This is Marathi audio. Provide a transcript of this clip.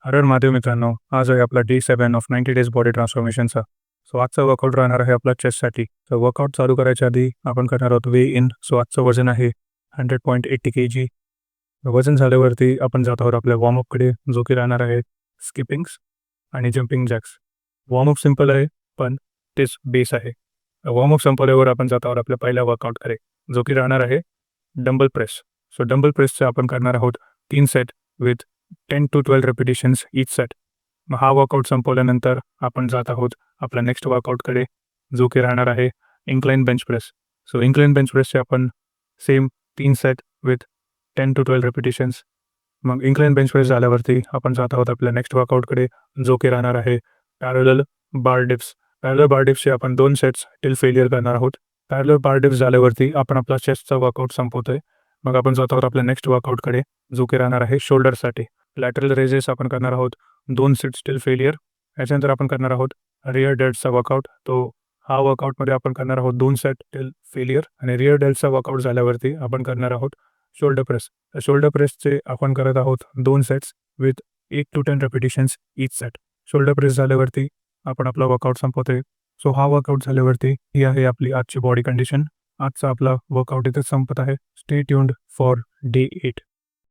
हर महादेव मित्रांनो, आज आहे आपला डे 7 ऑफ 90 डेज बॉडी ट्रान्सफॉर्मेशनचा. सो आजचा वर्कआउट राहणार आहे आपला चेस्टसाठी. तर वर्कआउट चालू करायच्या आधी आपण करणार आहोत वे इन. सो आजचं वजन आहे 100.80 kg. वजन झाल्यावरती आपण जात आहोत आपल्या वॉर्मअपकडे, जो की राहणार आहे स्किपिंग्स आणि जम्पिंग जॅक्स. वॉर्मअप सिम्पल आहे, पण तेच बेस आहे. वॉर्मअप संपवल्यावर आपण जात आहोत आपल्या पहिल्या वर्कआउटकडे, जो की राहणार आहे डंबल प्रेस. सो डंबल प्रेसचे आपण करणार आहोत 3 set with 10 to 12 रेपिटेशन्स each set. मग हा वर्कआउट संपवल्यानंतर आपण जात आहोत आपल्या नेक्स्ट वर्कआउटकडे, जो की राहणार आहे incline bench press. So incline bench प्रेसचे आपण same 3 set with 10 to 12 repetitions. मग इन्क्लाइन बेंच प्रेस झाल्यावरती आपण जात आहोत आपल्या नेक्स्ट वर्कआउटकडे, जो की राहणार आहे पॅरलल बार डिप्स. पॅरलल बार डिप्सचे आपण 2 सेट्स टिल फेलियर करणार आहोत. पॅरलल बार डिप्स झाल्यावरती आपण आपला चेस्टचा वर्कआउट संपवतोय. मग आपण जात आहोत आपल्या नेक्स्ट वर्कआउटकडे, जो की राहणार आहे शोल्डरसाठी. लॅटरल रेजेस आपण करणार आहोत 2 सेट्स टिल फेलियर. याच्यानंतर आपण करणार आहोत रिअर डेल्टचा वर्कआउट. तो हा वर्कआउटमध्ये आपण करणार आहोत 2 सेट टिल फेलियर. आणि रिअर डेल्टचा वर्कआउट झाल्यावरती आपण करणार आहोत शोल्डर प्रेस. शोल्डर प्रेसचे आपण करत आहोत 2 sets with 8 to 10 रेपिटेशन्स each set. Shoulder press झाल्यावरती आपण आपला वर्कआउट संपवतोय. सो हा वर्कआउट झाल्यावरती ही आहे आपली आजची बॉडी कंडिशन. आजचा आपला वर्कआउट इथे संपत आहे. Stay tuned for day 8.